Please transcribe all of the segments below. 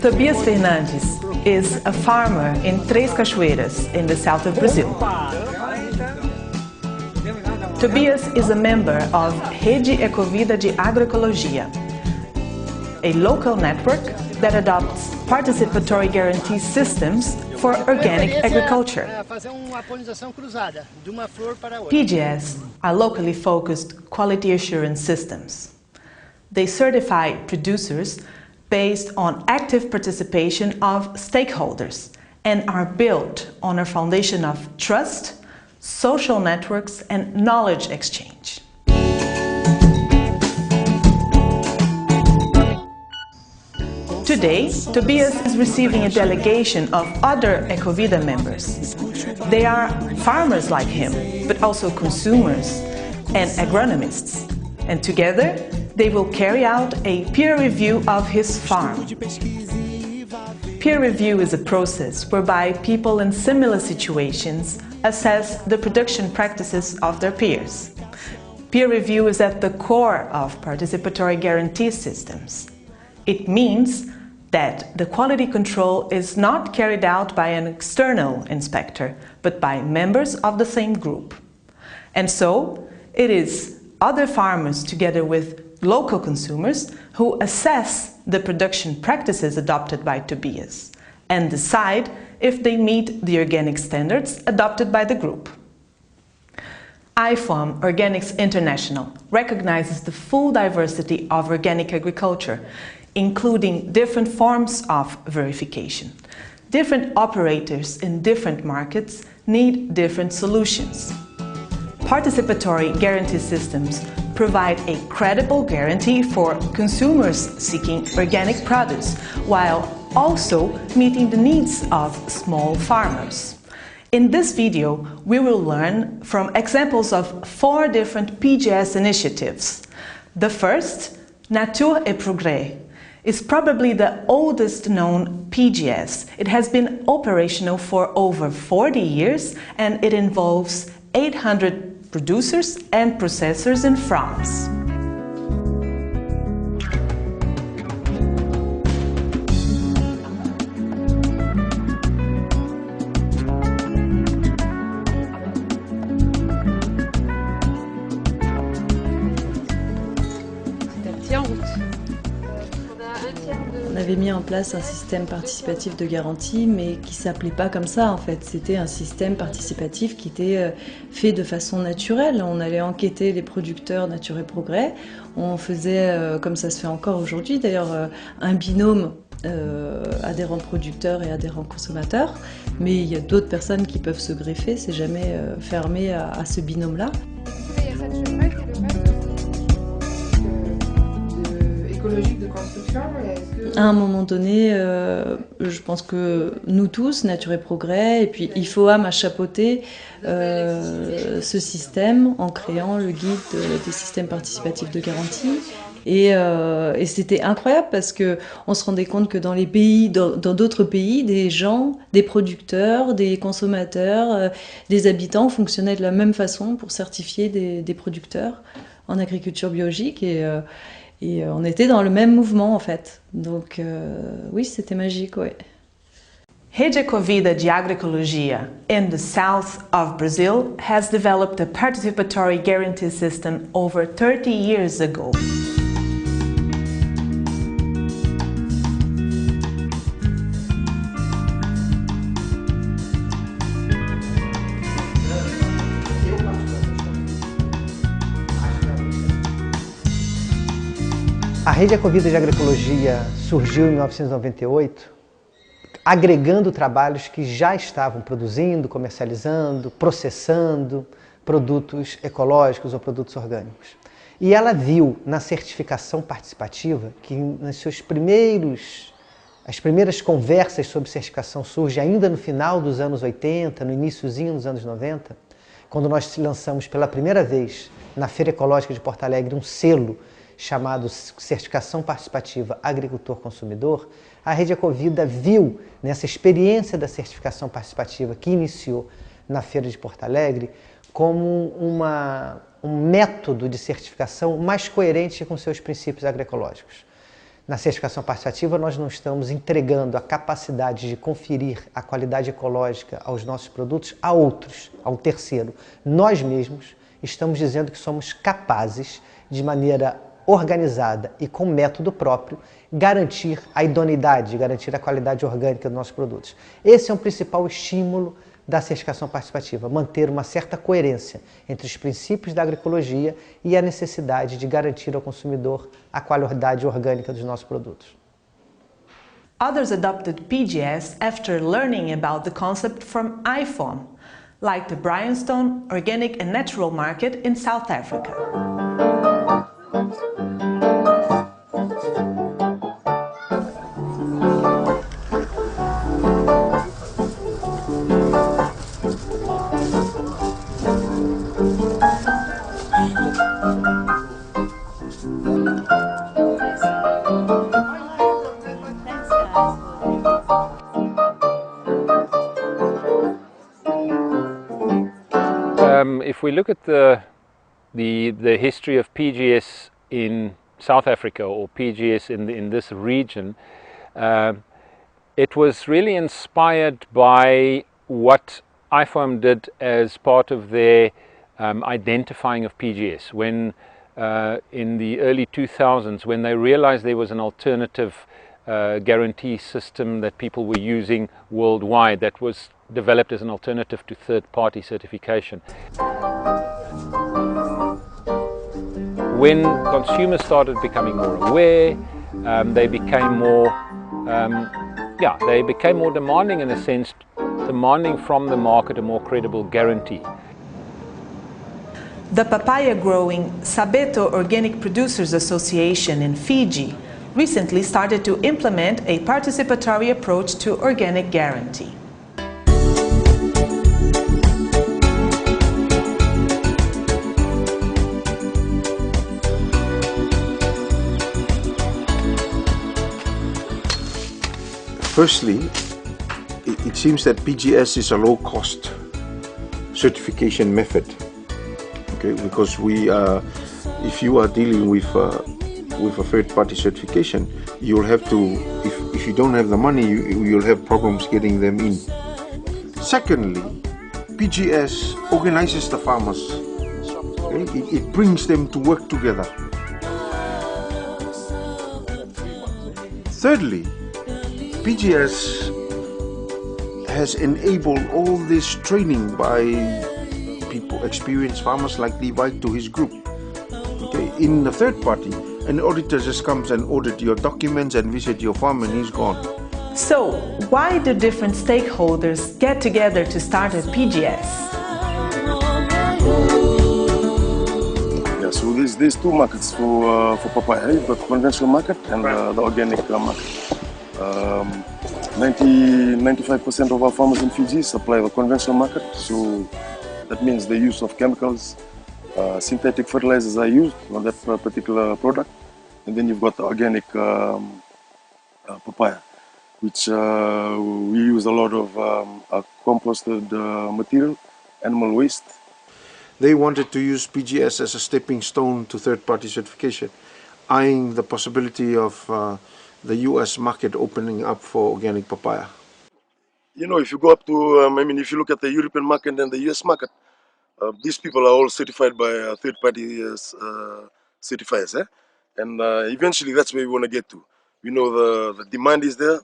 Tobias Fernandes is a farmer in Três Cachoeiras in the south of Brazil. Tobias is a member of Rede Ecovida de Agroecologia, a local network that adopts participatory guarantee systems for organic agriculture. PGS are locally focused quality assurance systems. They certify producers based on active participation of stakeholders and are built on a foundation of trust, social networks, and knowledge exchange. Today, Tobias is receiving a delegation of other Ecovida members. They are farmers like him, but also consumers and agronomists. And together, they will carry out a peer review of his farm. Peer review is a process whereby people in similar situations assess the production practices of their peers. Peer review is at the core of participatory guarantee systems. It means that the quality control is not carried out by an external inspector, but by members of the same group. And so, it is other farmers together with local consumers who assess the production practices adopted by Tobias and decide if they meet the organic standards adopted by the group. IFOAM Organics International recognizes the full diversity of organic agriculture, including different forms of verification. Different operators in different markets need different solutions. Participatory guarantee systems provide a credible guarantee for consumers seeking organic produce, while also meeting the needs of small farmers. In this video, we will learn from examples of 4 different PGS initiatives. The first, Nature et Progrès, is probably the oldest known PGS. It has been operational for over 40 years and it involves 800 producers and processors in France. On avait mis en place un système participatif de garantie, mais qui ne s'appelait pas comme ça en fait. C'était un système participatif qui était fait de façon naturelle. On allait enquêter les producteurs Nature et Progrès. On faisait, comme ça se fait encore aujourd'hui d'ailleurs, un binôme adhérents producteurs et adhérents consommateurs. Mais il y a d'autres personnes qui peuvent se greffer, c'est jamais fermé à ce binôme-là. Écologique de construction, à un moment donné, je pense que nous tous, Nature et Progrès, et puis IFOAM a chapeauté ce système en créant le guide des systèmes participatifs de garantie. Et c'était incroyable parce qu'on se rendait compte que dans les pays, dans d'autres pays, des gens, des producteurs, des consommateurs, des habitants fonctionnaient de la même façon pour certifier des producteurs en agriculture biologique. Et on était dans le même mouvement en fait. Donc oui, c'était magique, ouais. Rede Ecovida de Agroecologia in the south of Brazil has developed a participatory guarantee system over 30 years ago. A Rede Ecovida de Agroecologia surgiu em 1998, agregando trabalhos que já estavam produzindo, comercializando, processando produtos ecológicos ou produtos orgânicos. E ela viu na certificação participativa que as primeiras conversas sobre certificação surgem ainda no final dos anos 80, no iniciozinho dos anos 90, quando nós lançamos pela primeira vez na Feira Ecológica de Porto Alegre um selo chamado Certificação Participativa Agricultor-Consumidor. A Rede Ecovida viu nessa experiência da certificação participativa que iniciou na Feira de Porto Alegre como um método de certificação mais coerente com seus princípios agroecológicos. Na certificação participativa, nós não estamos entregando a capacidade de conferir a qualidade ecológica aos nossos produtos a outros, a um terceiro. Nós mesmos estamos dizendo que somos capazes, de maneira organizada e com método próprio, garantir a idoneidade, garantir a qualidade orgânica dos nossos produtos. Esse é o principal estímulo da certificação participativa, manter uma certa coerência entre os princípios da agroecologia e a necessidade de garantir ao consumidor a qualidade orgânica dos nossos produtos. Others adopted PGS after learning about the concept from IFOAM, like the Bryanstone Organic and Natural Market in South Africa. If we look at the history of PGS in South Africa, or PGS in this region, it was really inspired by what IFOAM did as part of their identifying of PGS. When in the early 2000s, when they realized there was an alternative guarantee system that people were using worldwide that was developed as an alternative to third-party certification. When consumers started becoming more aware, they became more, they became more demanding, in a sense, demanding from the market a more credible guarantee. The papaya-growing Sabeto Organic Producers Association in Fiji recently started to implement a participatory approach to organic guarantee. Firstly, it seems that PGS is a low-cost certification method. Okay, because if you are dealing with a third-party certification, you'll have to, if you don't have the money, you'll have problems getting them in. Secondly, PGS organizes the farmers. Okay? It brings them to work together. Thirdly, PGS has enabled all this training by people, experienced farmers like Levi, to his group. Okay, in the third party, an auditor just comes and audits your documents and visit your farm and he's gone. So, why do different stakeholders get together to start a PGS? Yeah, so there's two markets for papaya. You've got the conventional market and the organic market. 95% of our farmers in Fiji supply the conventional market, so that means the use of chemicals, synthetic fertilizers are used on that particular product. And then you've got the organic papaya, which we use a lot of composted material, animal waste. They wanted to use PGS as a stepping stone to third-party certification, eyeing the possibility of the US market opening up for organic papaya. You know, if you go up to, if you look at the European market and the US market, these people are all certified by third-party certifiers, and eventually that's where we want to get to. We know the demand is there.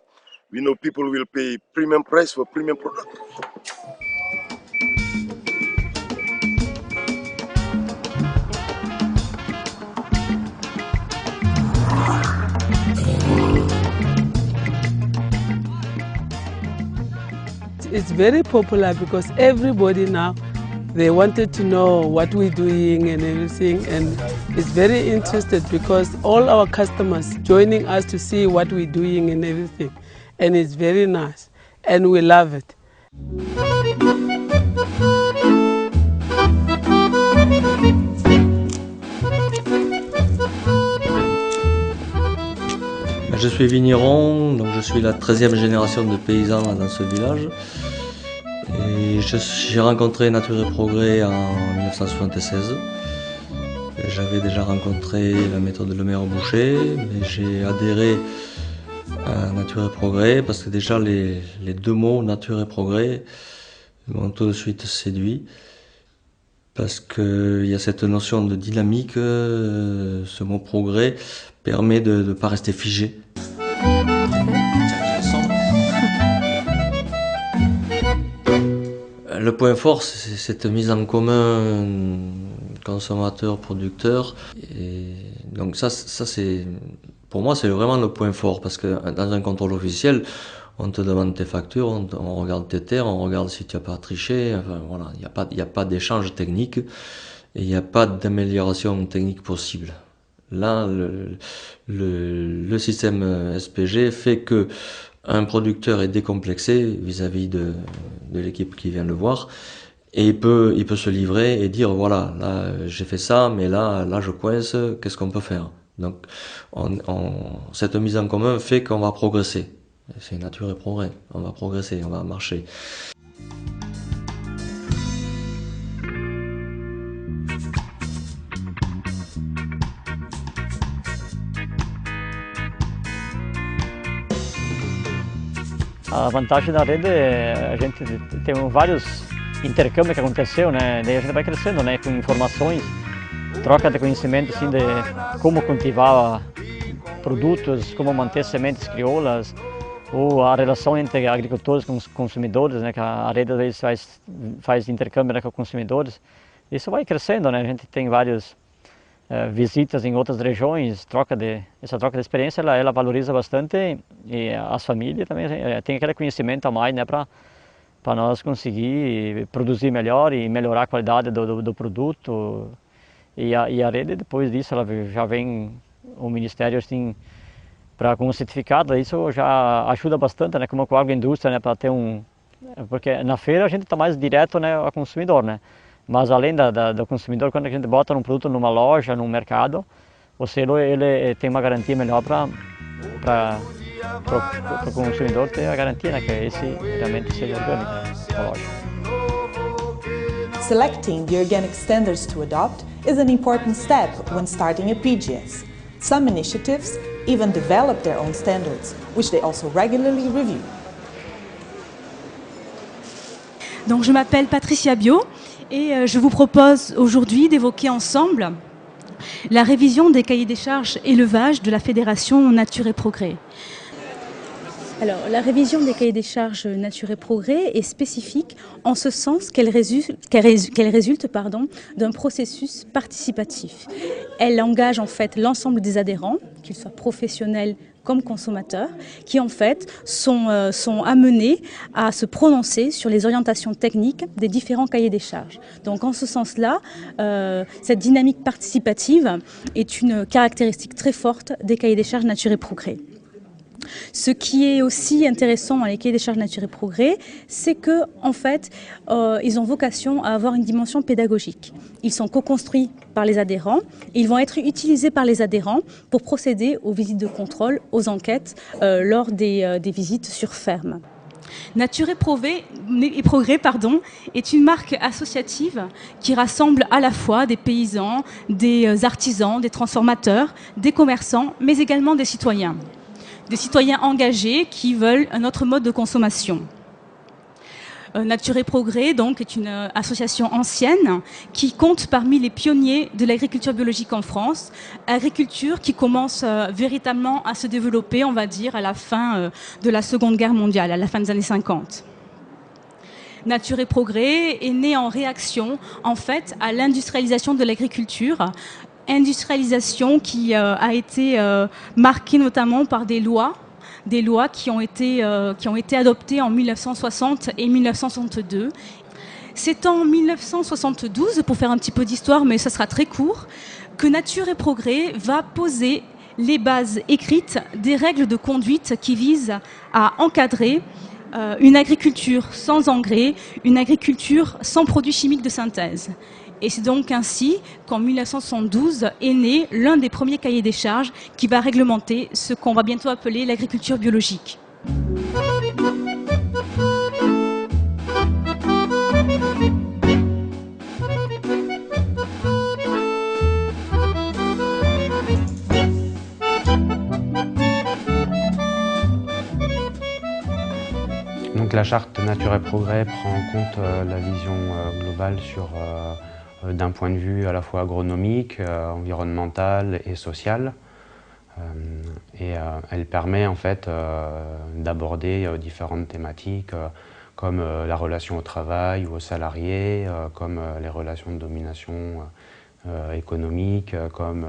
We know people will pay premium price for premium product. It's very popular because everybody now, they wanted to know what we're doing and everything, and it's very interested because all our customers joining us to see what we're doing and everything, and it's very nice and we love it. Je suis vigneron, donc je suis la 13e génération de paysans dans ce village. Et j'ai rencontré Nature et Progrès en 1976. J'avais déjà rencontré la méthode Lemaire-Boucher, mais j'ai adhéré à Nature et Progrès parce que déjà les deux mots Nature et Progrès m'ont tout de suite séduit. Parce qu'il y a cette notion de dynamique, ce mot progrès permet de ne pas rester figé. Le point fort, c'est cette mise en commun consommateur-producteur. Donc ça c'est, pour moi, c'est vraiment le point fort, parce que dans un contrôle officiel, on te demande tes factures, on regarde tes terres, on regarde si tu n'as pas triché. Enfin, voilà, il n'y a pas d'échange technique et il n'y a pas d'amélioration technique possible. Là, le système SPG fait que un producteur est décomplexé vis-à-vis de l'équipe qui vient le voir, et il peut se livrer et dire voilà, là j'ai fait ça, mais là je coince, qu'est-ce qu'on peut faire? Donc cette mise en commun fait qu'on va progresser. C'est Nature et Progrès, on va progresser, on va marcher. A vantagem da rede é a gente tem vários intercâmbios que aconteceu, né? Daí a gente vai crescendo, né? Com informações, troca de conhecimento assim, de como cultivar produtos, como manter sementes crioulas, ou a relação entre agricultores com os consumidores, né? Que a rede às vezes faz intercâmbio, né, com consumidores. Isso vai crescendo, né? A gente tem vários visitas em outras regiões, essa troca de experiência ela valoriza bastante, e as famílias também têm aquele conhecimento a mais, né, para nós conseguir produzir melhor e melhorar a qualidade do produto. E a rede, depois disso, ela já vem o Ministério assim, com o certificado, isso já ajuda bastante, né, como com a agroindústria, né, para ter porque na feira a gente está mais direto, né, ao consumidor, né. Mas além do consumidor, quando a gente bota um produto numa loja, num mercado, o selo ele tem uma garantia melhor para o consumidor ter a garantia, né, que esse realmente seja orgânico, né, ecológico. Selecting the organic standards to adopt is an important step when starting a PGS. Some initiatives even develop their own standards, which they also regularly review. Donc je m'appelle Patricia Bio. Et je vous propose aujourd'hui d'évoquer ensemble la révision des cahiers des charges élevage de la Fédération Nature et Progrès. Alors, la révision des cahiers des charges Nature et Progrès est spécifique en ce sens qu'elle résulte d'un processus participatif. Elle engage en fait l'ensemble des adhérents, qu'ils soient professionnels comme consommateurs, qui en fait sont amenés à se prononcer sur les orientations techniques des différents cahiers des charges. Donc en ce sens-là, cette dynamique participative est une caractéristique très forte des cahiers des charges Nature et Progrès. Ce qui est aussi intéressant dans les cahiers des charges Nature et Progrès, c'est que en fait, ils ont vocation à avoir une dimension pédagogique. Ils sont co-construits par les adhérents et ils vont être utilisés par les adhérents pour procéder aux visites de contrôle, aux enquêtes lors des visites sur ferme. Nature et Progrès est une marque associative qui rassemble à la fois des paysans, des artisans, des transformateurs, des commerçants, mais également des citoyens. Des citoyens engagés qui veulent un autre mode de consommation. Nature et Progrès donc, est une association ancienne qui compte parmi les pionniers de l'agriculture biologique en France, agriculture qui commence véritablement à se développer, on va dire, à la fin de la Seconde Guerre mondiale, à la fin des années 50. Nature et Progrès est né en réaction, en fait, à l'industrialisation de l'agriculture, industrialisation qui a été marquée notamment par des lois qui ont été adoptées en 1960 et 1962. C'est en 1972, pour faire un petit peu d'histoire, mais ça sera très court, que Nature et Progrès va poser les bases écrites des règles de conduite qui visent à encadrer une agriculture sans engrais, une agriculture sans produits chimiques de synthèse. Et c'est donc ainsi qu'en 1972 est né l'un des premiers cahiers des charges qui va réglementer ce qu'on va bientôt appeler l'agriculture biologique. la charte Nature et Progrès prend en compte la vision globale d'un point de vue à la fois agronomique, environnemental et social. Elle permet en fait d'aborder différentes thématiques comme la relation au travail ou aux salariés, comme les relations de domination économique, comme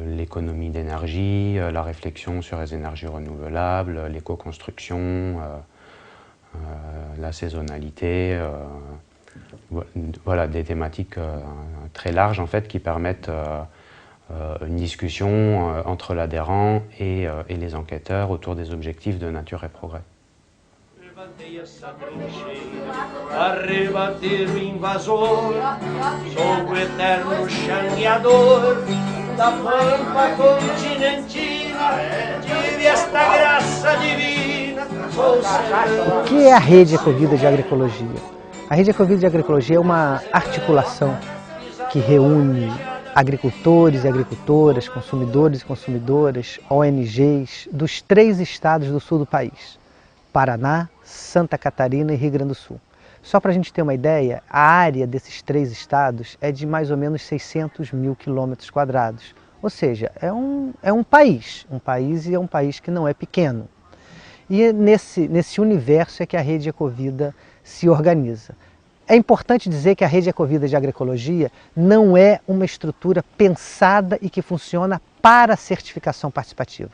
l'économie d'énergie, la réflexion sur les énergies renouvelables, l'éco-construction, la saisonnalité, voilà des thématiques très larges en fait qui permettent une discussion entre l'adhérent et les enquêteurs autour des objectifs de Nature et Progrès. O que é a Rede Ecovida de Agroecologia? A Rede Ecovida de Agroecologia é uma articulação que reúne agricultores e agricultoras, consumidores e consumidoras, ONGs dos 3 estados do sul do país, Paraná, Santa Catarina e Rio Grande do Sul. Só para a gente ter uma ideia, a área desses 3 estados é de mais ou menos 600 mil quilômetros quadrados. Ou seja, é um país e é um país que não é pequeno. E nesse universo é que a Rede Ecovida se organiza. É importante dizer que a Rede Ecovida de Agroecologia não é uma estrutura pensada e que funciona para a certificação participativa.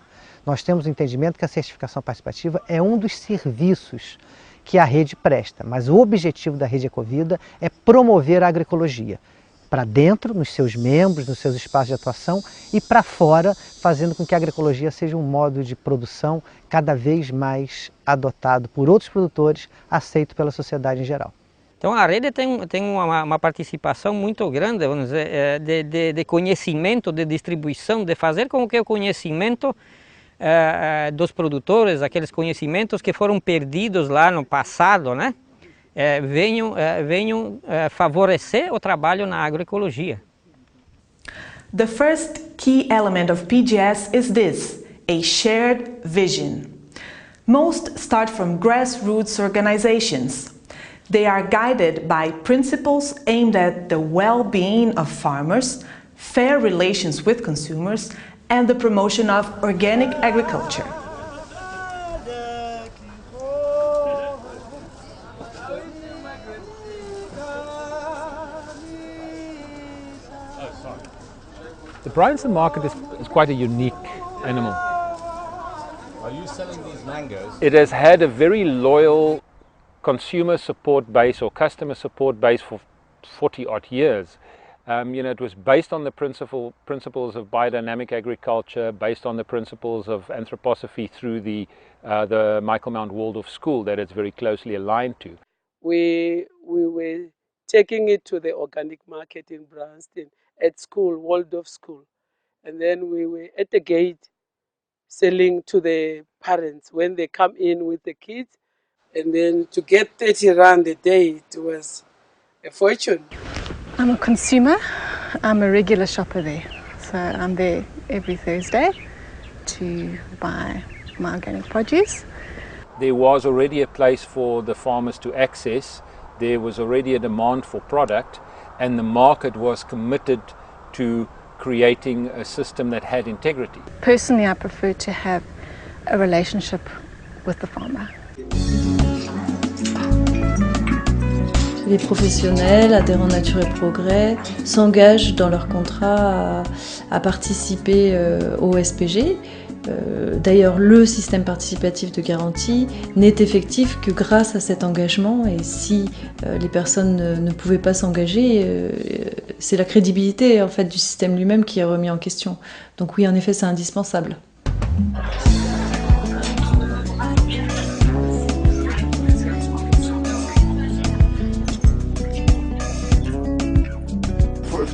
Nós temos o entendimento que a certificação participativa é um dos serviços que a rede presta, mas o objetivo da Rede Ecovida é promover a agroecologia para dentro, nos seus membros, nos seus espaços de atuação e para fora, fazendo com que a agroecologia seja um modo de produção cada vez mais adotado por outros produtores, aceito pela sociedade em geral. Então a rede tem uma participação muito grande, vamos dizer, de conhecimento, de distribuição, de fazer com que o conhecimento dos produtores, aqueles conhecimentos que foram perdidos lá no passado, né, venham favorecer o trabalho na agroecologia. The first key element of PGS is this, a shared vision. Most start from grassroots organizations. They are guided by principles aimed at the well-being of farmers, fair relations with consumers, and the promotion of organic agriculture. The Bryanston market is quite a unique animal. Are you selling these mangoes? It has had a very loyal consumer support base or customer support base for 40 odd years. It was based on the principles of biodynamic agriculture, based on the principles of anthroposophy through the Michael Mount Waldorf School that it's very closely aligned to. We were taking it to the organic market in Bryanston at school, Waldorf School. And then we were at the gate selling to the parents when they come in with the kids. And then to get 30 rand a day, it was a fortune. I'm a consumer. I'm a regular shopper there. So I'm there every Thursday to buy my organic produce. There was already a place for the farmers to access. There was already a demand for product, and the market was committed to creating a system that had integrity. Personally, I prefer to have a relationship with the farmer. Les professionnels, adhérents Nature et Progrès, s'engagent dans leur contrat à participer au SPG. D'ailleurs, le système participatif de garantie n'est effectif que grâce à cet engagement, et si les personnes ne pouvaient pas s'engager, c'est la crédibilité en fait, du système lui-même qui est remis en question. Donc oui, en effet, c'est indispensable.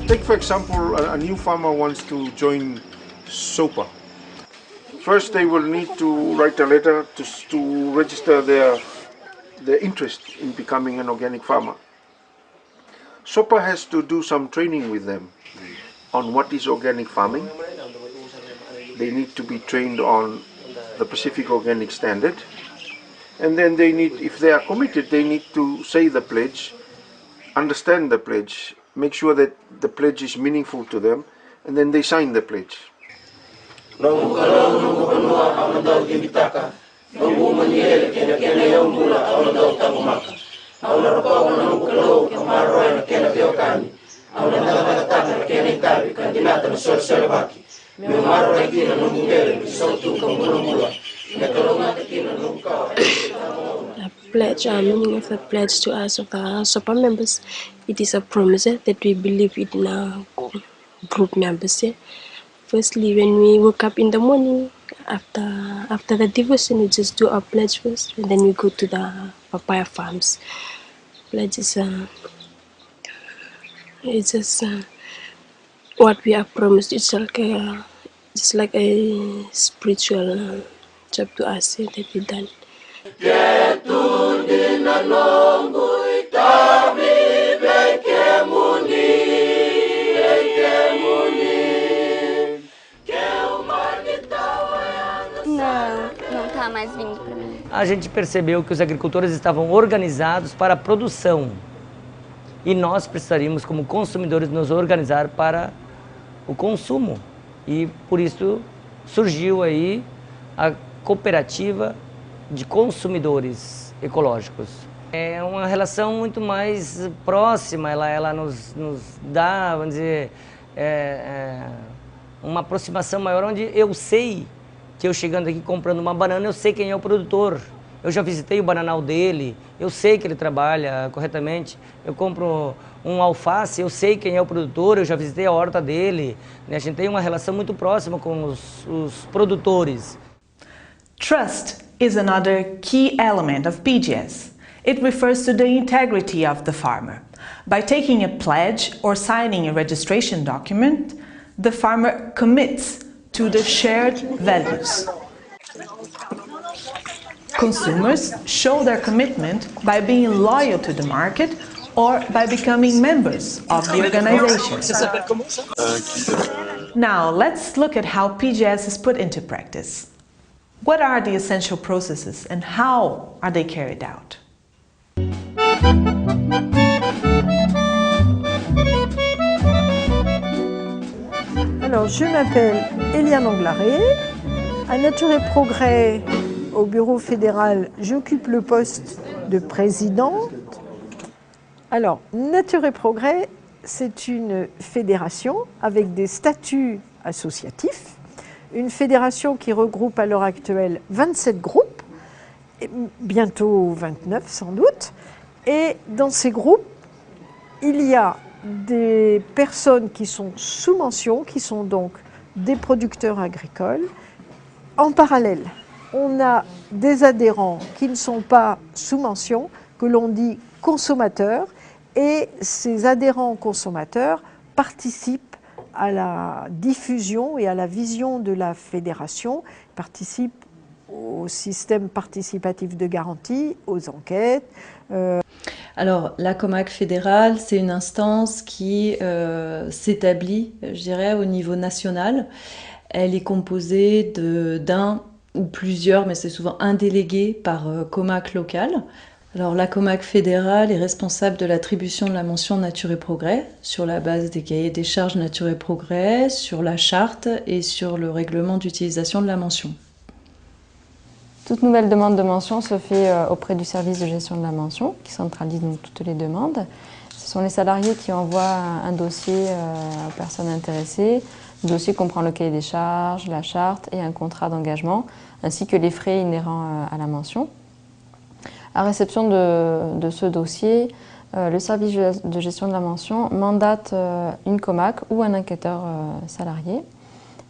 Take for example, a new farmer wants to join SOPA. First they will need to write a letter to register their interest in becoming an organic farmer. SOPA has to do some training with them on what is organic farming. They need to be trained on the Pacific Organic Standard. And then they need, if they are committed, they need to say the pledge, understand the pledge, make sure that the pledge is meaningful to them, and then they sign the pledge. Pledge, meaning of the pledge to us of the SOPA members, it is a promise that we believe in our group members. Firstly, when we woke up in the morning, after the devotion, we just do our pledge first, and then we go to the papaya farms. Pledge is it's just what we are promised. It's like a spiritual job to us that we done. Não está mais vindo para mim. A gente percebeu que os agricultores estavam organizados para a produção e nós precisaríamos, como consumidores, nos organizar para o consumo. E por isso surgiu aí a cooperativa de consumidores ecológicos. É uma relação muito mais próxima, ela nos dá, vamos dizer, uma aproximação maior, onde eu sei que eu chegando aqui comprando uma banana, eu sei quem é o produtor. Eu já visitei o bananal dele, eu sei que ele trabalha corretamente. Eu compro um alface, eu sei quem é o produtor, eu já visitei a horta dele. A gente tem uma relação muito próxima com os produtores. Trust is another key element of PGS. It refers to the integrity of the farmer. By taking a pledge or signing a registration document, the farmer commits to the shared values. Consumers show their commitment by being loyal to the market or by becoming members of the organization. Now, let's look at how PGS is put into practice. What are the essential processes and how are they carried out? Alors, je m'appelle Eliane Anglaré. À Nature et Progrès, au bureau fédéral, j'occupe le poste de présidente. Alors, Nature et Progrès, c'est une fédération avec des statuts associatifs. Une fédération qui regroupe à l'heure actuelle 27 groupes, et bientôt 29 sans doute. Et dans ces groupes, il y a des personnes qui sont sous mention, qui sont donc des producteurs agricoles. En parallèle, on a des adhérents qui ne sont pas sous mention, que l'on dit consommateurs, et ces adhérents consommateurs participent à la diffusion et à la vision de la fédération, participent au système participatif de garantie, aux enquêtes. Alors, la COMAC fédérale, c'est une instance qui s'établit, je dirais, au niveau national. Elle est composée d'un ou plusieurs, mais c'est souvent un délégué par COMAC local. Alors, la COMAC fédérale est responsable de l'attribution de la mention Nature et Progrès sur la base des cahiers des charges Nature et Progrès, sur la charte et sur le règlement d'utilisation de la mention. Toute nouvelle demande de mention se fait auprès du service de gestion de la mention, qui centralise donc toutes les demandes. Ce sont les salariés qui envoient un dossier aux personnes intéressées. Le dossier comprend le cahier des charges, la charte et un contrat d'engagement, ainsi que les frais inhérents à la mention. À réception de ce dossier, le service de gestion de la mention mandate une COMAC ou un enquêteur salarié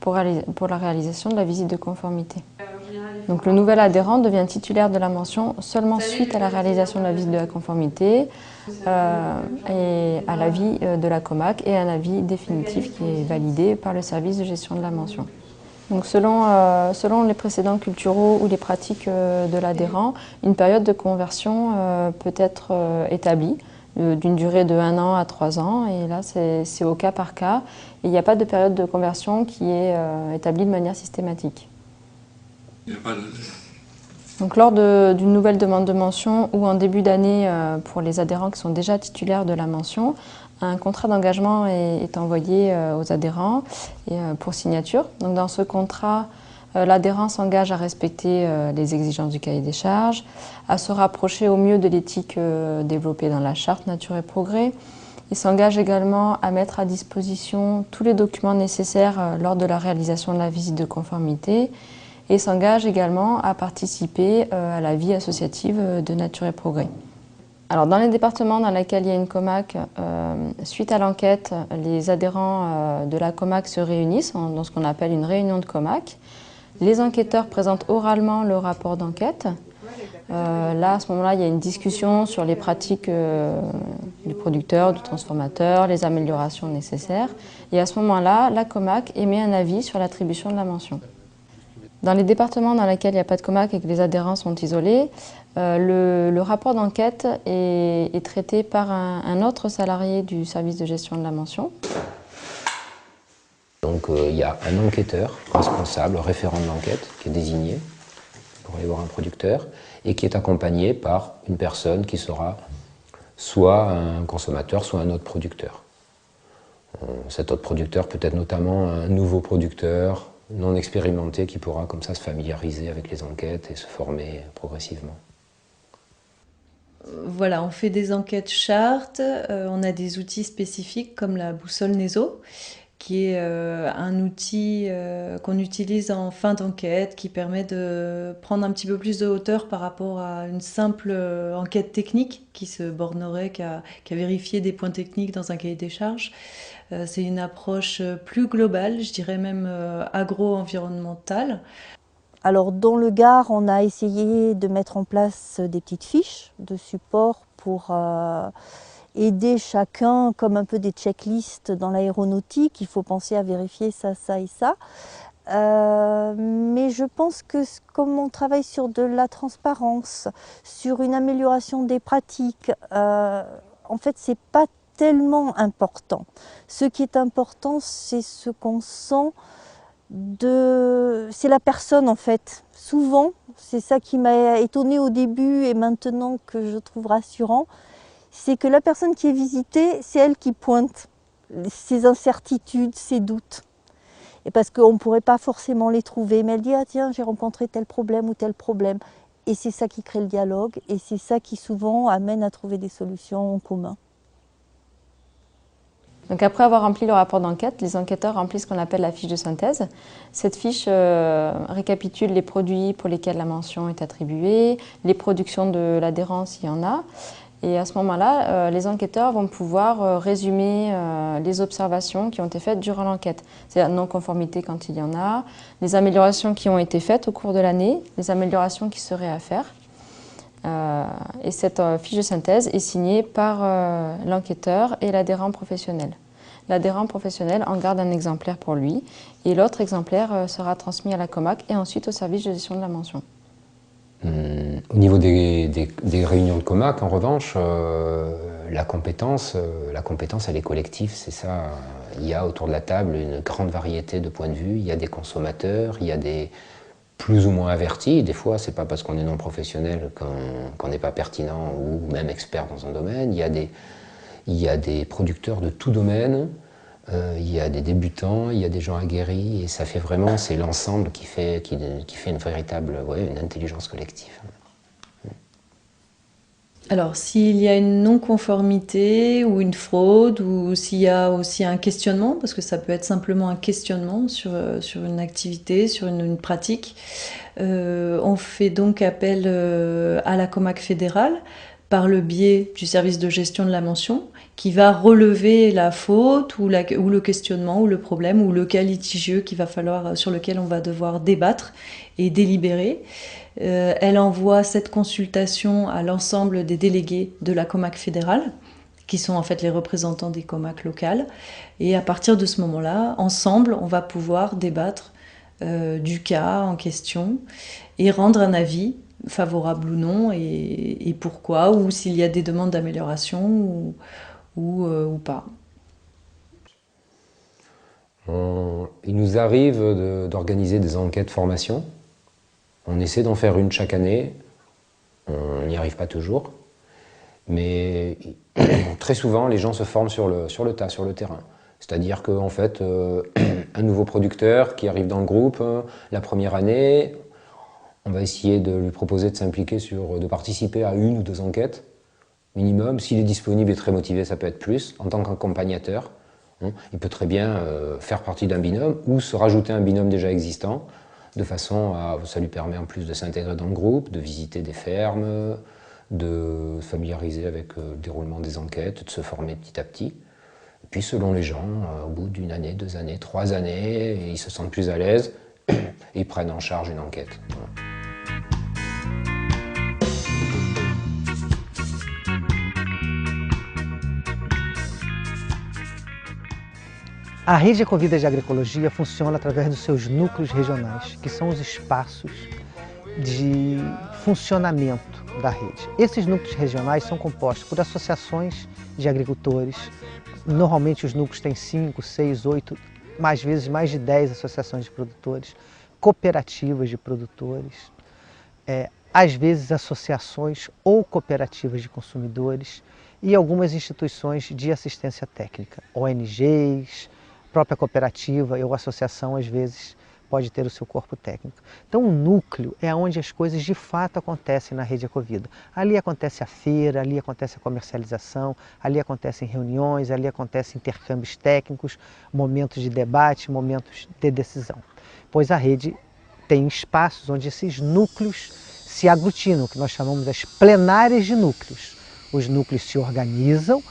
pour la réalisation de la visite de conformité. Donc le nouvel adhérent devient titulaire de la mention seulement suite à la réalisation de la visite de la conformité et à l'avis de la COMAC et un avis définitif qui est validé par le service de gestion de la mention. Donc selon les précédents culturaux ou les pratiques de l'adhérent, une période de conversion peut être établie d'une durée de 1 an à 3 ans, et là c'est au cas par cas. Et il n'y a pas de période de conversion qui est établie de manière systématique. Il n'y a pas Donc lors d'une nouvelle demande de mention ou en début d'année pour les adhérents qui sont déjà titulaires de la mention, un contrat d'engagement est envoyé aux adhérents pour signature. Donc dans ce contrat, l'adhérent s'engage à respecter les exigences du cahier des charges, à se rapprocher au mieux de l'éthique développée dans la charte Nature et Progrès. Il s'engage également à mettre à disposition tous les documents nécessaires lors de la réalisation de la visite de conformité et s'engage également à participer à la vie associative de Nature et Progrès. Alors, dans les départements dans lesquels il y a une comac, suite à l'enquête, les adhérents de la comac se réunissent dans ce qu'on appelle une réunion de comac. Les enquêteurs présentent oralement le rapport d'enquête. Là, à ce moment-là, il y a une discussion sur les pratiques du producteur, du transformateur, les améliorations nécessaires. Et à ce moment-là, la comac émet un avis sur l'attribution de la mention. Dans les départements dans lesquels il n'y a pas de comac et que les adhérents sont isolés, le rapport d'enquête est traité par un autre salarié du service de gestion de la mention. Donc il y a un enquêteur responsable, référent de l'enquête, qui est désigné pour aller voir un producteur et qui est accompagné par une personne qui sera soit un consommateur, soit un autre producteur. Cet autre producteur peut être notamment un nouveau producteur non expérimenté qui pourra comme ça se familiariser avec les enquêtes et se former progressivement. Voilà, on fait des enquêtes chartes, on a des outils spécifiques comme la boussole NESO, qui est un outil qu'on utilise en fin d'enquête, qui permet de prendre un petit peu plus de hauteur par rapport à une simple enquête technique qui se bornerait qu'à vérifier des points techniques dans un cahier des charges. C'est une approche plus globale, je dirais même agro-environnementale. Alors dans le Gard, on a essayé de mettre en place des petites fiches de support pour aider chacun, comme un peu des checklists dans l'aéronautique. Il faut penser à vérifier ça, ça et ça. Mais je pense que comme on travaille sur de la transparence, sur une amélioration des pratiques, en fait c'est pas tellement important. Ce qui est important, c'est ce qu'on sent c'est la personne en fait. Souvent, c'est ça qui m'a étonnée au début et maintenant que je trouve rassurant, c'est que la personne qui est visitée, c'est elle qui pointe ses incertitudes, ses doutes. Et parce qu'on ne pourrait pas forcément les trouver, mais elle dit « Ah tiens, j'ai rencontré tel problème ou tel problème ». Et c'est ça qui crée le dialogue et c'est ça qui souvent amène à trouver des solutions en commun. Donc après avoir rempli le rapport d'enquête, les enquêteurs remplissent ce qu'on appelle la fiche de synthèse. Cette fiche récapitule les produits pour lesquels la mention est attribuée, les productions de l'adhérent s'il y en a. Et à ce moment-là, les enquêteurs vont pouvoir résumer les observations qui ont été faites durant l'enquête. C'est-à-dire non-conformité quand il y en a, les améliorations qui ont été faites au cours de l'année, les améliorations qui seraient à faire. Et cette fiche de synthèse est signée par l'enquêteur et l'adhérent professionnel. L'adhérent professionnel en garde un exemplaire pour lui et l'autre exemplaire sera transmis à la comac et ensuite au service de gestion de la mention. Au niveau des réunions de comac, en revanche, la compétence elle est collective, c'est ça. Il y a autour de la table une grande variété de points de vue, il y a des consommateurs, il y a des plus ou moins avertis. Des fois, c'est pas parce qu'on est non professionnel qu'on n'est pas pertinent ou même expert dans un domaine. Il y a des producteurs de tout domaine, il y a des débutants, il y a des gens aguerris, et ça fait vraiment, c'est l'ensemble qui fait une véritable, une intelligence collective. Alors, s'il y a une non-conformité ou une fraude, ou s'il y a aussi un questionnement, parce que ça peut être simplement un questionnement sur une activité, sur une pratique, on fait donc appel à la comac fédérale par le biais du service de gestion de la mention, qui va relever la faute ou le questionnement ou le problème ou le cas litigieux sur lequel on va devoir débattre et délibérer. Elle envoie cette consultation à l'ensemble des délégués de la comac fédérale, qui sont en fait les représentants des comac locales. Et à partir de ce moment-là, ensemble, on va pouvoir débattre du cas en question et rendre un avis favorable ou non, et pourquoi, ou s'il y a des demandes d'amélioration ou pas. Il nous arrive d'organiser des enquêtes formation On essaie d'en faire une chaque année, on n'y arrive pas toujours, mais très souvent les gens se forment sur le tas, sur le terrain. C'est-à-dire qu'en fait, un nouveau producteur qui arrive dans le groupe, la première année, on va essayer de lui proposer de s'impliquer, de participer à 1 ou 2 enquêtes minimum. S'il est disponible et très motivé, ça peut être plus, en tant qu'accompagnateur. Il peut très bien faire partie d'un binôme ou se rajouter un binôme déjà existant, de façon à, ça lui permet en plus de s'intégrer dans le groupe, de visiter des fermes, de se familiariser avec le déroulement des enquêtes, de se former petit à petit. Et puis selon les gens, au bout d'1 année, 2 années, 3 années, ils se sentent plus à l'aise et ils prennent en charge une enquête. Voilà. A Rede Ecovida de Agroecologia funciona através dos seus núcleos regionais, que são os espaços de funcionamento da rede. Esses núcleos regionais são compostos por associações de agricultores. Normalmente os núcleos têm 5, 6, 8, às vezes mais de 10 associações de produtores, cooperativas de produtores, às vezes associações ou cooperativas de consumidores e algumas instituições de assistência técnica, ONGs, própria cooperativa ou associação às vezes pode ter o seu corpo técnico. Então o núcleo é onde as coisas de fato acontecem na Rede Ecovida. Ali acontece a feira, ali acontece a comercialização, ali acontecem reuniões, ali acontecem intercâmbios técnicos, momentos de debate, momentos de decisão. Pois a rede tem espaços onde esses núcleos se aglutinam, que nós chamamos das plenárias de núcleos. Os núcleos se organizam,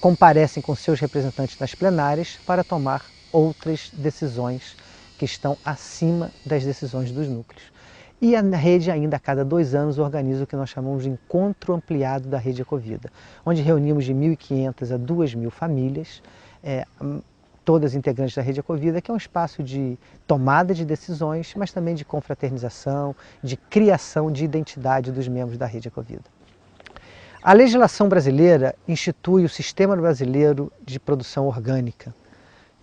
comparecem com seus representantes nas plenárias para tomar outras decisões que estão acima das decisões dos núcleos. E a rede ainda a cada 2 anos organiza o que nós chamamos de Encontro Ampliado da Rede Ecovida, onde reunimos de 1.500 a 2.000 famílias, todas integrantes da Rede Ecovida, que é um espaço de tomada de decisões, mas também de confraternização, de criação de identidade dos membros da Rede Ecovida. A legislação brasileira institui o Sistema Brasileiro de Produção Orgânica,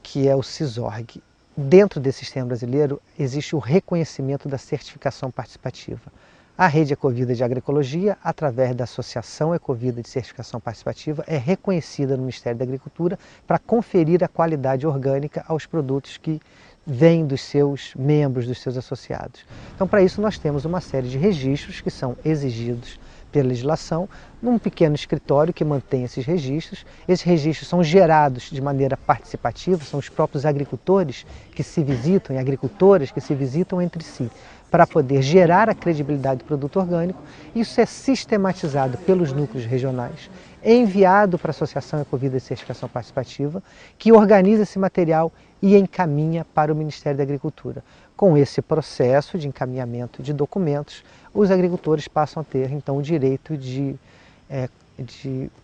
que é o SISORG. Dentro desse sistema brasileiro existe o reconhecimento da certificação participativa. A Rede Ecovida de Agroecologia, através da Associação Ecovida de Certificação Participativa, é reconhecida no Ministério da Agricultura para conferir a qualidade orgânica aos produtos que vêm dos seus membros, dos seus associados. Então, para isso, nós temos uma série de registros que são exigidos pela legislação, num pequeno escritório que mantém esses registros. Esses registros são gerados de maneira participativa, são os próprios agricultores que se visitam e agricultoras que se visitam entre si, para poder gerar a credibilidade do produto orgânico. Isso é sistematizado pelos núcleos regionais, é enviado para a Associação Ecovida de Certificação Participativa, que organiza esse material e encaminha para o Ministério da Agricultura. Com esse processo de encaminhamento de documentos, os agricultores passam a ter, então, o direito de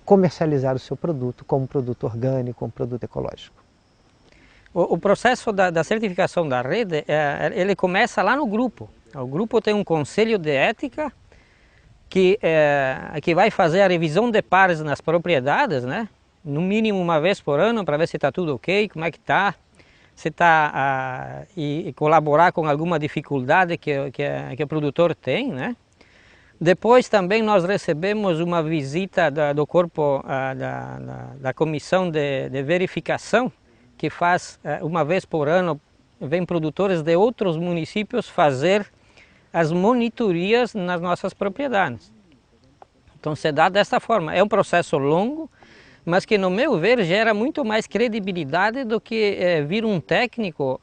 comercializar o seu produto como produto orgânico, como produto ecológico. O processo da certificação da rede, ele começa lá no grupo. O grupo tem um conselho de ética que vai fazer a revisão de pares nas propriedades, né? No mínimo 1 vez por ano, para ver se está tudo ok, como é que está, se está e colaborar com alguma dificuldade que o produtor tem, né? Depois também nós recebemos uma visita do corpo da comissão de verificação, que faz 1 vez por ano, vem produtores de outros municípios fazer as monitorias nas nossas propriedades. Então se dá dessa forma, é um processo longo, mas que no meu ver gera muito mais credibilidade do que vir um técnico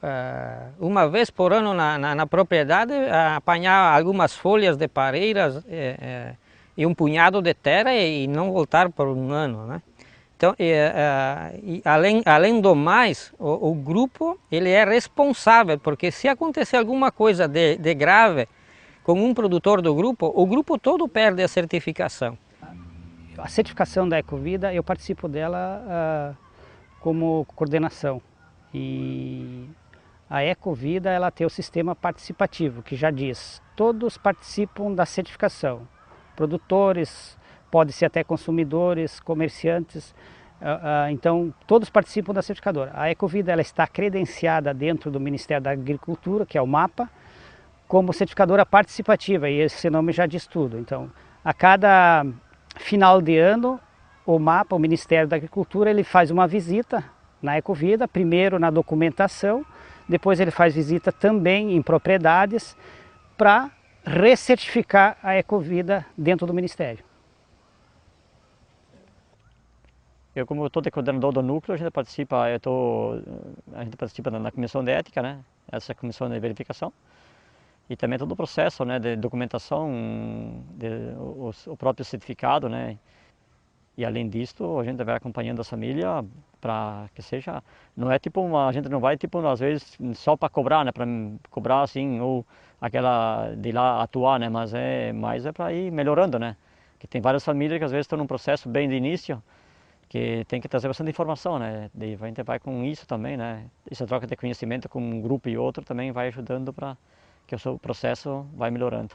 1 vez por ano na propriedade, apanhar algumas folhas de pareiras e um punhado de terra e não voltar por 1 ano, né? Então, além do mais, o grupo ele é responsável, porque se acontecer alguma coisa de grave com um produtor do grupo, o grupo todo perde a certificação. A certificação da Ecovida, eu participo dela como coordenação. E a Ecovida ela tem o sistema participativo, que já diz, todos participam da certificação. Produtores, pode ser até consumidores, comerciantes, então todos participam da certificadora. A Ecovida ela está credenciada dentro do Ministério da Agricultura, que é o MAPA, como certificadora participativa, e esse nome já diz tudo. Então, a cada final de ano, o MAPA, o Ministério da Agricultura, ele faz uma visita na Ecovida, primeiro na documentação, depois ele faz visita também em propriedades para recertificar a Ecovida dentro do Ministério. Eu, como estou coordenador do núcleo, a gente participa na comissão de ética, né? Essa comissão de verificação. E também todo o processo, né, de documentação, o próprio certificado, né? E além disso, a gente vai acompanhando a família para que seja, não é tipo a gente não vai tipo às vezes só para cobrar, né, para cobrar assim ou aquela de lá atuar, né, mas é para ir melhorando, né? Que tem várias famílias que às vezes estão num processo bem de início, que tem que trazer bastante informação, né? E a gente vai com isso também, né? Essa troca de conhecimento com um grupo e outro também vai ajudando para que o seu processo vai melhorando.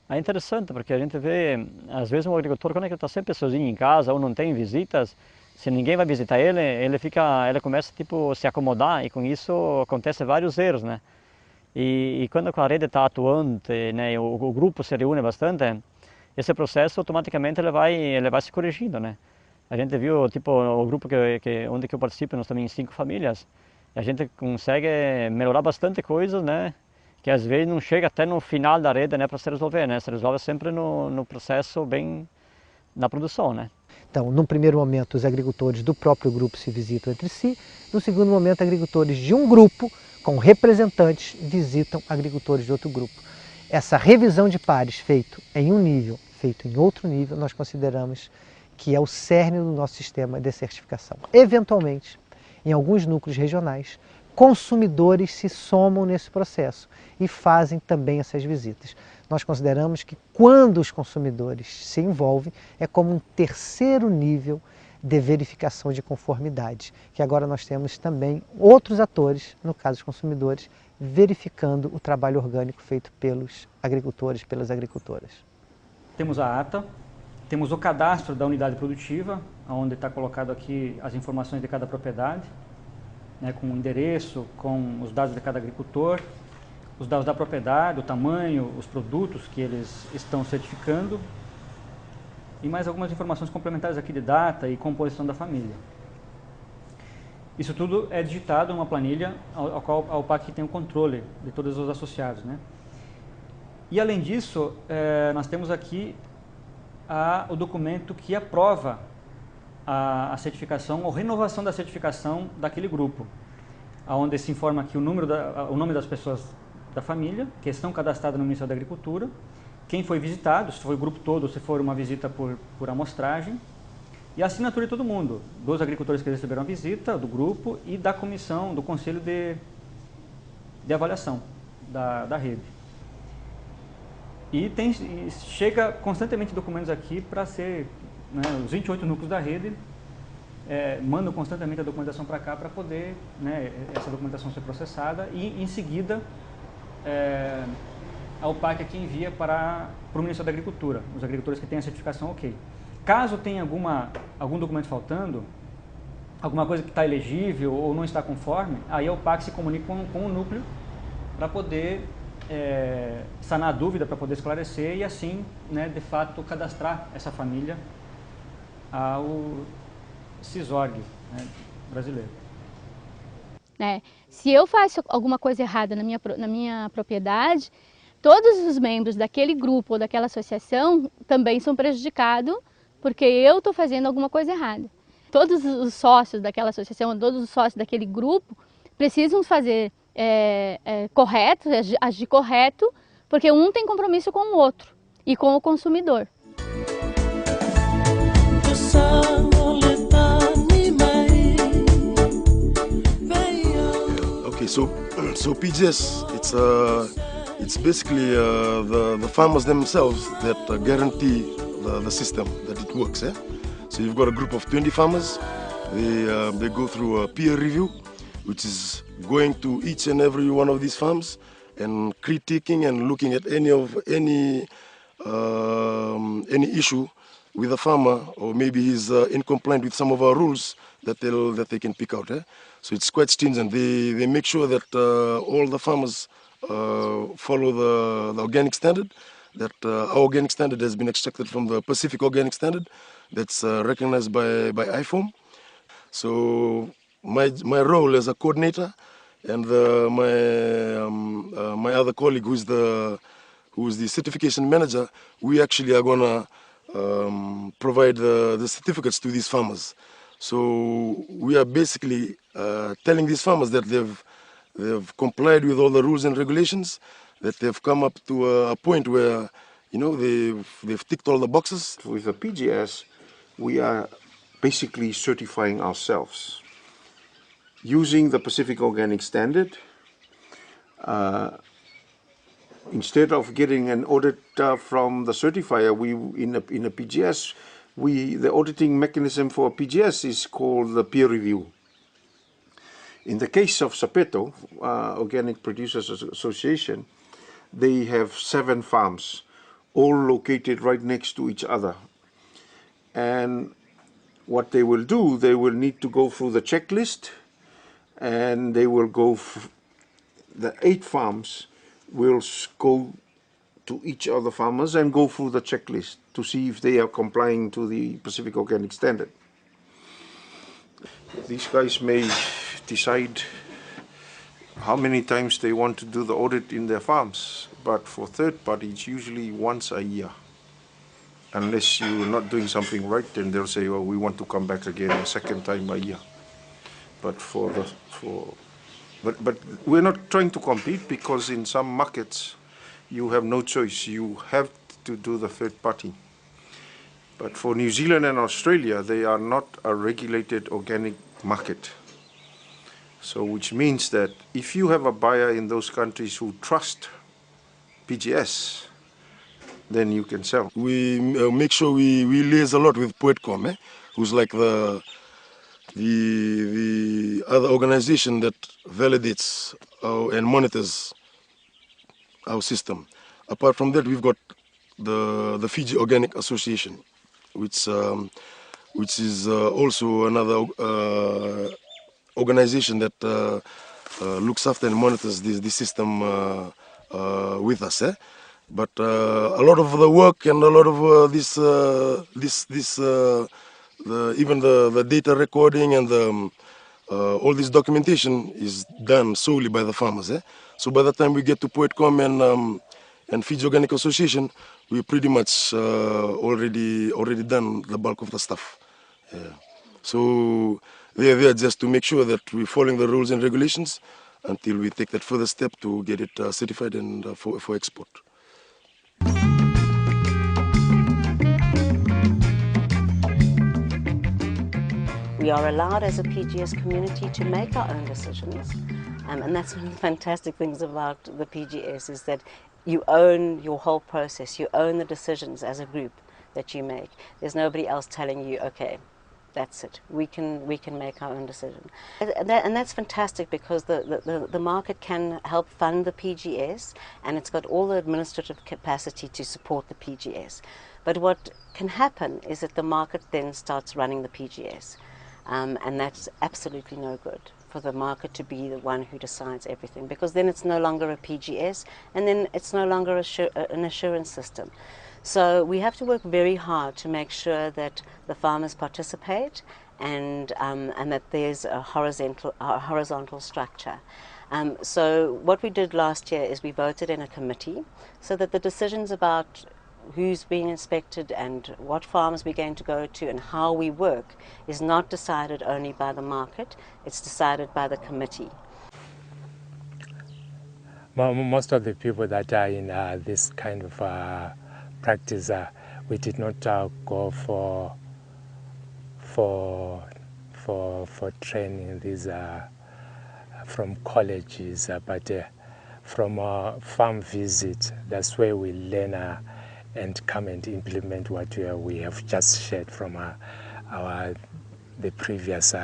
É interessante porque a gente vê, às vezes um agricultor, quando ele está sempre sozinho em casa ou não tem visitas, se ninguém vai visitar ele, ele começa tipo a se acomodar e com isso acontece vários erros, né? E quando a rede está atuante, né, o grupo se reúne bastante, esse processo automaticamente ele vai se corrigindo, né? A gente viu tipo o grupo onde eu participo, nós também em 5 famílias, e a gente consegue melhorar bastante coisas, né? Que às vezes não chega até no final da rede, né, para se resolver, né? Se resolve sempre no processo bem na produção, né? Então, num primeiro momento, os agricultores do próprio grupo se visitam entre si. No segundo momento, agricultores de um grupo com representantes visitam agricultores de outro grupo. Essa revisão de pares feito em um nível, feito em outro nível, nós consideramos que é o cerne do nosso sistema de certificação. Eventualmente, em alguns núcleos regionais, consumidores se somam nesse processo e fazem também essas visitas. Nós consideramos que quando os consumidores se envolvem, é como um terceiro nível de verificação de conformidade, que agora nós temos também outros atores, no caso os consumidores, verificando o trabalho orgânico feito pelos agricultores, pelas agricultoras. Temos a ata, temos o cadastro da unidade produtiva, onde está colocado aqui as informações de cada propriedade, né, com o endereço, com os dados de cada agricultor, os dados da propriedade, o tamanho, os produtos que eles estão certificando e mais algumas informações complementares aqui de data e composição da família. Isso tudo é digitado em uma planilha ao qual a UPAC tem o controle de todos os associados, né? E além disso, nós temos aqui o documento que aprova a certificação ou renovação da certificação daquele grupo, onde se informa aqui o nome das pessoas da família que estão cadastradas no Ministério da Agricultura, quem foi visitado, se foi o grupo todo ou se for uma visita por amostragem, e a assinatura de todo mundo, dos agricultores que receberam a visita, do grupo e da comissão, do conselho de avaliação da rede. E chega constantemente documentos aqui para ser, né, os 28 núcleos da rede mandam constantemente a documentação para cá para poder, né, essa documentação ser processada e em seguida a UPAC aqui envia para o Ministério da Agricultura, os agricultores que têm a certificação ok. Caso tenha algum documento faltando, alguma coisa que está elegível ou não está conforme, aí a UPAC se comunica com o núcleo para poder sanar a dúvida, para poder esclarecer e assim, né, de fato, cadastrar essa família ao CISORG, né, brasileiro. Se eu faço alguma coisa errada na minha propriedade, todos os membros daquele grupo ou daquela associação também são prejudicados porque eu estou fazendo alguma coisa errada. Todos os sócios daquela associação, todos os sócios daquele grupo precisam fazer correto, agir correto, porque um tem compromisso com o outro e com o consumidor. Okay, so PGS, it's basically the farmers themselves that guarantee the system that it works. So you've got a group of 20 farmers. They go through a peer review, which is going to each and every one of these farms and critiquing and looking at any issue with a farmer, or maybe he's incompliant with some of our rules that they can pick out. So it's quite stringent. They make sure that all the farmers follow the organic standard. That our organic standard has been extracted from the Pacific Organic Standard that's recognized by IFOAM. So my role as a coordinator and my other colleague who's the certification manager, we actually are gonna provide the certificates to these farmers. So we are basically telling these farmers that they've complied with all the rules and regulations, that they've come up to a point where, you know, they've ticked all the boxes. With the PGS, we are basically certifying ourselves using the Pacific Organic Standard. Instead of getting an audit from the certifier, in a PGS, the auditing mechanism for a PGS is called the peer review. In the case of Sapeto, Organic Producers Association, they have 7 farms, all located right next to each other. And what they will do, they will need to go through the checklist, and they will go, the 8 farms will go to each other farmers and go through the checklist to see if they are complying to the Pacific Organic Standard. These guys may decide how many times they want to do the audit in their farms, but for third party it's usually once a year. Unless you're not doing something right, then they'll say, well, we want to come back again a second time a year. But but we're not trying to compete, because in some markets you have no choice. You have to do the third party. But for New Zealand and Australia, they are not a regulated organic market. So which means that if you have a buyer in those countries who trust PGS, then you can sell. We make sure we liaise a lot with Poetcom, who's like the other organization that validates and monitors our system. Apart from that, we've got the Fiji Organic Association, which is also another organization that looks after and monitors this system with us. But a lot of the work and a lot of even the data recording and all this documentation is done solely by the farmers. So by the time we get to Poetcom and Fiji Organic Association, we pretty much already done the bulk of the stuff. So they're there just to make sure that we're following the rules and regulations until we take that further step to get it certified and for export. We are allowed as a PGS community to make our own decisions, and that's one of the fantastic things about the PGS, is that you own your whole process, you own the decisions as a group that you make. There's nobody else telling you, okay, that's it, we can make our own decision. And that's fantastic, because the market can help fund the PGS, and it's got all the administrative capacity to support the PGS. But what can happen is that the market then starts running the PGS. And that's absolutely no good, for the market to be the one who decides everything, because then it's no longer a PGS, and then it's no longer an assurance system. So we have to work very hard to make sure that the farmers participate, and that there's a horizontal structure. So what we did last year is we voted in a committee, so that the decisions about who's being inspected and what farms we're going to go to and how we work is not decided only by the market, it's decided by the committee. Most of the people that are in this kind of practice, we did not go for training these from colleges, but from a farm visit. That's where we learn and come and implement what we have just shared from the previous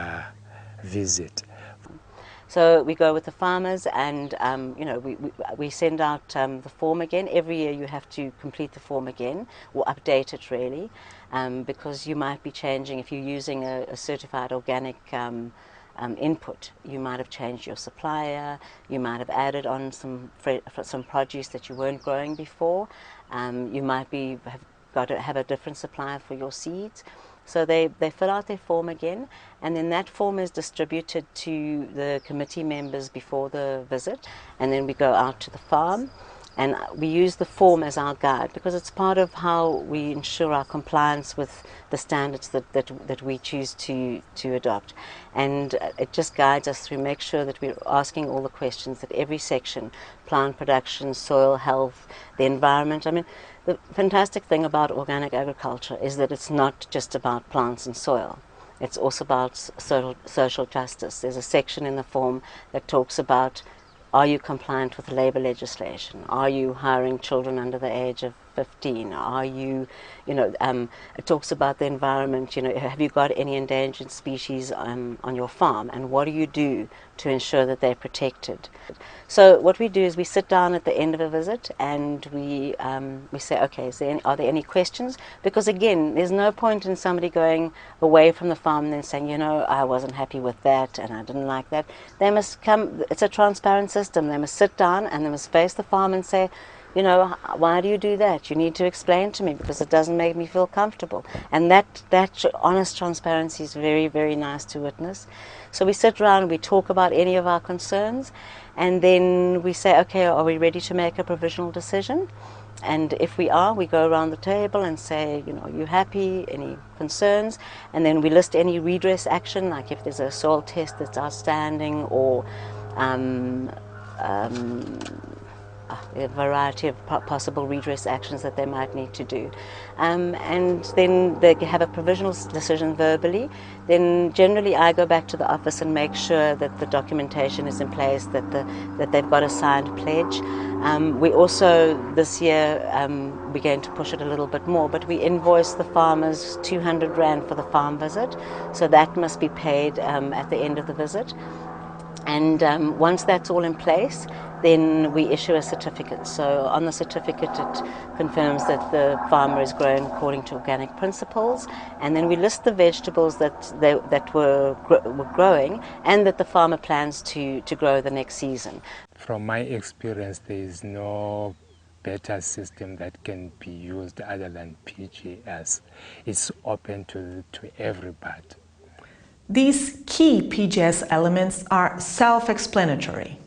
visit. So we go with the farmers, and you know, we send out the form again. Every year you have to complete the form again, or update it really, because you might be changing if you're using a certified organic input. You might have changed your supplier, you might have added on some produce that you weren't growing before, you might have got to have a different supplier for your seeds. So they fill out their form again, and then that form is distributed to the committee members before the visit, and then we go out to the farm. And we use the form as our guide because it's part of how we ensure our compliance with the standards that we choose to adopt. And it just guides us through, make sure that we're asking all the questions that every section, plant production, soil health, the environment. I mean, the fantastic thing about organic agriculture is that it's not just about plants and soil. It's also about social justice. There's a section in the form that talks about, are you compliant with labor legislation? Are you hiring children under the age of 15? Are you, it talks about the environment, have you got any endangered species on your farm? And what do you do to ensure that they're protected? So what we do is we sit down at the end of a visit and we say, okay, are there any questions? Because again, there's no point in somebody going away from the farm and then saying, I wasn't happy with that and I didn't like that. They must come, it's a transparent system. They must sit down and they must face the farm and say, why do you do that? You need to explain to me because it doesn't make me feel comfortable. And that honest transparency is very, very nice to witness. So we sit around and we talk about any of our concerns, and then we say, okay, are we ready to make a provisional decision? And if we are, we go around the table and say, are you happy? Any concerns? And then we list any redress action, like if there's a soil test that's outstanding, or a variety of possible redress actions that they might need to do. And then they have a provisional decision verbally. Then generally I go back to the office and make sure that the documentation is in place, that they've got a signed pledge. We also, this year, we're going to push it a little bit more, but we invoice the farmers 200 Rand for the farm visit, so that must be paid at the end of the visit. And once that's all in place, then we issue a certificate. So on the certificate it confirms that the farmer is grown according to organic principles, and then we list the vegetables that were growing and that the farmer plans to grow the next season. From my experience, there is no better system that can be used other than PGS. It's open to everybody. These key PGS elements are self-explanatory: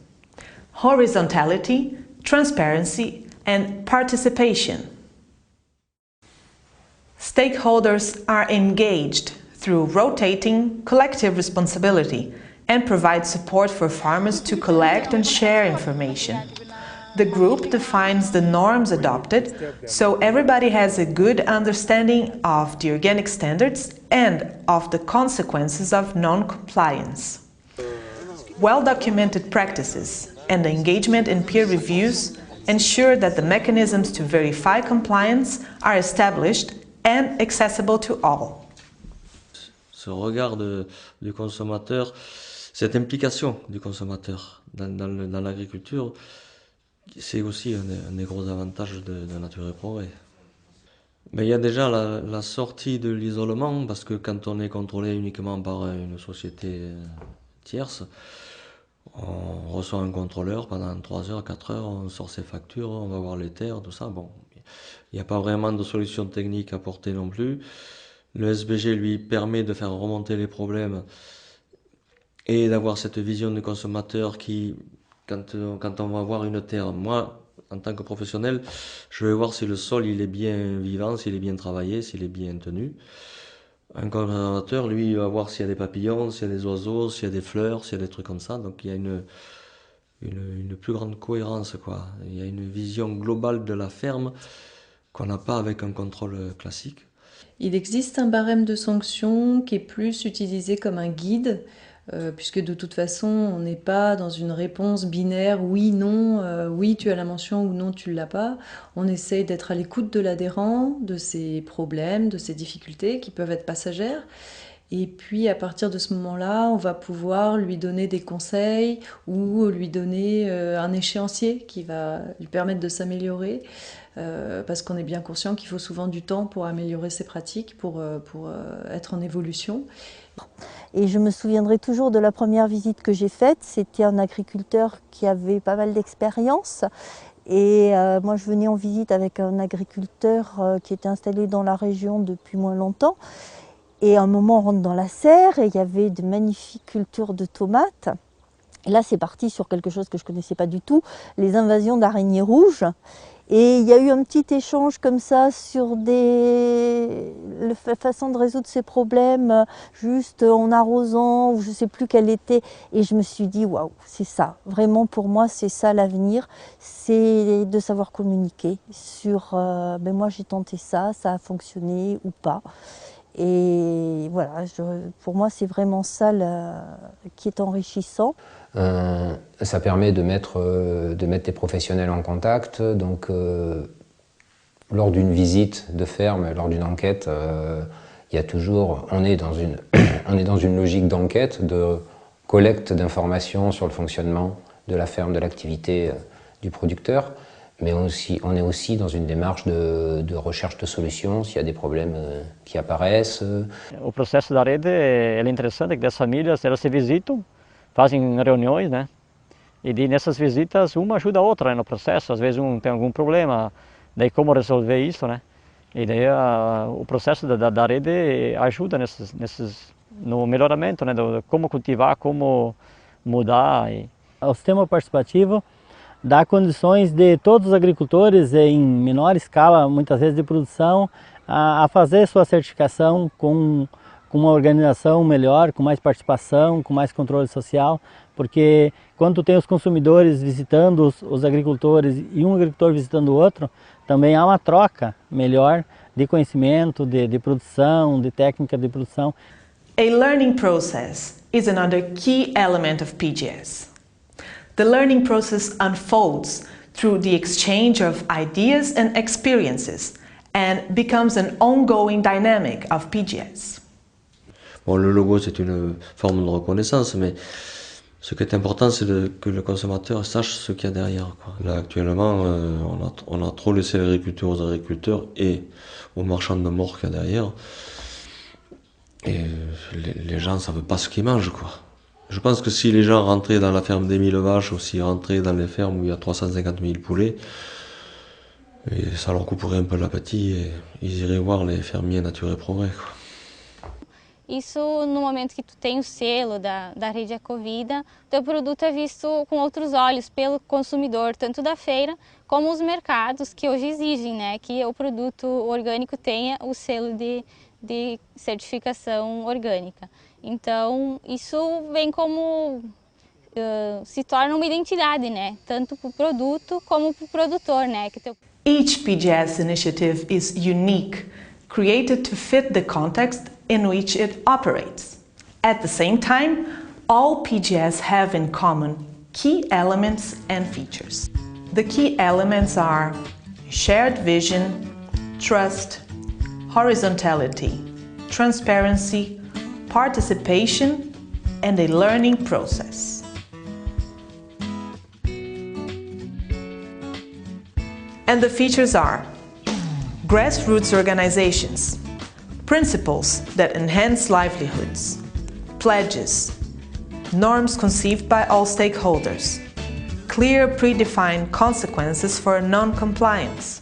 horizontality, transparency, and participation. Stakeholders are engaged through rotating collective responsibility and provide support for farmers to collect and share information. The group defines the norms adopted, so everybody has a good understanding of the organic standards and of the consequences of non-compliance. Well-documented practices and engagement in peer reviews ensure that the mechanisms to verify compliance are established and accessible to all. Ce regard du consommateur, cette implication du consommateur dans l'agriculture, c'est aussi un des gros avantages de Nature et Progrès. Mais il y a déjà la sortie de l'isolement, parce que quand on est contrôlé uniquement par une société tierce, on reçoit un contrôleur pendant 3 heures, 4 heures, on sort ses factures, on va voir les terres, tout ça. Bon, il n'y a pas vraiment de solution technique à porter non plus. Le SBG lui permet de faire remonter les problèmes et d'avoir cette vision du consommateur qui, quand on va voir une terre, moi, en tant que professionnel, je vais voir si le sol il est bien vivant, s'il est bien travaillé, s'il est bien tenu. Un consommateur, lui, il va voir s'il y a des papillons, s'il y a des oiseaux, s'il y a des fleurs, s'il y a des trucs comme ça. Donc il y a une plus grande cohérence, quoi. Il y a une vision globale de la ferme qu'on n'a pas avec un contrôle classique. Il existe un barème de sanctions qui est plus utilisé comme un guide, puisque de toute façon, on n'est pas dans une réponse binaire oui, non, oui, tu as la mention ou non, tu ne l'as pas. On essaye d'être à l'écoute de l'adhérent, de ses problèmes, de ses difficultés qui peuvent être passagères. Et puis à partir de ce moment-là, on va pouvoir lui donner des conseils ou lui donner un échéancier qui va lui permettre de s'améliorer, parce qu'on est bien conscient qu'il faut souvent du temps pour améliorer ses pratiques, pour être en évolution. Et je me souviendrai toujours de la première visite que j'ai faite. C'était un agriculteur qui avait pas mal d'expérience. Et moi, je venais en visite avec un agriculteur qui était installé dans la région depuis moins longtemps. Et à un moment, on rentre dans la serre et il y avait de magnifiques cultures de tomates. Et là, c'est parti sur quelque chose que je ne connaissais pas du tout, les invasions d'araignées rouges. Et il y a eu un petit échange comme ça sur la façon de résoudre ces problèmes, juste en arrosant, ou je ne sais plus quelle était. Et je me suis dit, waouh, c'est ça. Vraiment, pour moi, c'est ça l'avenir. C'est de savoir communiquer sur, ben moi j'ai tenté ça, ça a fonctionné ou pas. Et voilà, pour moi, c'est vraiment ça qui est enrichissant. Ça permet de mettre des professionnels en contact. Donc, lors d'une visite de ferme, lors d'une enquête, il y a toujours, on est dans une logique d'enquête, de collecte d'informations sur le fonctionnement de la ferme, de l'activité du producteur. Mais on est aussi dans une démarche de recherche de solutions, s'il y a des problèmes qui apparaissent. O processo da rede é interessante, que as famílias elas se visitam, fazem reuniões, né? E nessas visitas uma ajuda a outra, né, no processo. Às vezes tem algum problema, daí como resolver isso, né? E daí o processo da rede ajuda no melhoramento, né? Como cultivar, como mudar. O sistema participativo dá condições de todos os agricultores em menor escala, muitas vezes de produção, a fazer sua certificação com uma organização melhor, com mais participação, com mais controle social, porque quando tem os consumidores visitando os agricultores e um agricultor visitando o outro, também há uma troca melhor de conhecimento, de produção, de técnica de produção. A learning process is another key element of PGS. The learning process unfolds through the exchange of ideas and experiences and becomes an ongoing dynamic of PGS. Bon, le logo, c'est une forme de reconnaissance, mais ce qui est important, c'est que le consommateur sache ce qu'il y a derrière, quoi. Là, actuellement, on a trop laissé l'agriculture aux agriculteurs et aux marchands de mort qu'il y a derrière. Et les gens ne savent pas ce qu'ils mangent, quoi. Je pense que si les gens rentraient dans la ferme des 1000 vaches ou s'ils rentraient dans les fermes où il y a 350 000 poulets, et ça leur couperait un peu l'appétit et ils iraient voir les fermiers Nature et Progrès, quoi. Isso, no momento que tu tem o selo da Rede Ecovida, teu produto é visto com outros olhos pelo consumidor, tanto da feira como os mercados que hoje exigem, né, que o produto orgânico tenha o selo de certificação orgânica. Então, isso vem como, se torna uma identidade, né, tanto para o produto como para o produtor, né. Each PGS initiative is unique, created to fit the context in which it operates. At the same time, all PGS have in common key elements and features. The key elements are shared vision, trust, horizontality, transparency, participation, and a learning process. And the features are grassroots organizations, principles that enhance livelihoods, pledges, norms conceived by all stakeholders, clear predefined consequences for non-compliance,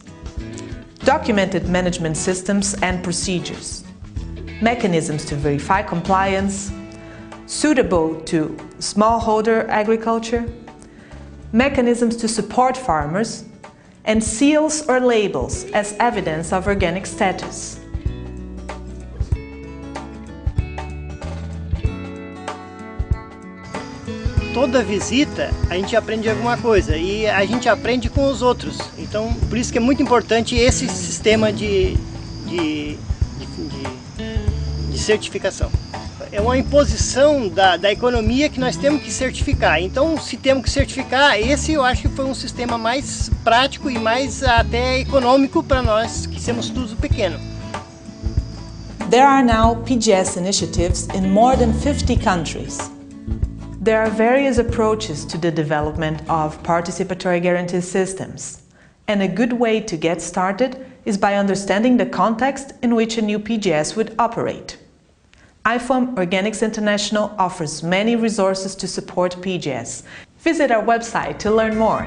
documented management systems and procedures, mechanisms to verify compliance, suitable to smallholder agriculture, mechanisms to support farmers, and seals or labels as evidence of organic status. Toda visita a gente aprende alguma coisa e a gente aprende com os outros. Então, por isso que é muito importante esse sistema de certificação. É uma imposição da economia que nós temos que certificar. Então, se temos que certificar, esse eu acho que foi um sistema mais prático e mais até econômico para nós que somos tudo pequeno. There are now PGS initiatives in more than 50 countries. There are various approaches to the development of participatory guarantee systems, and a good way to get started is by understanding the context in which a new PGS would operate. IFOAM Organics International offers many resources to support PGS. Visit our website to learn more.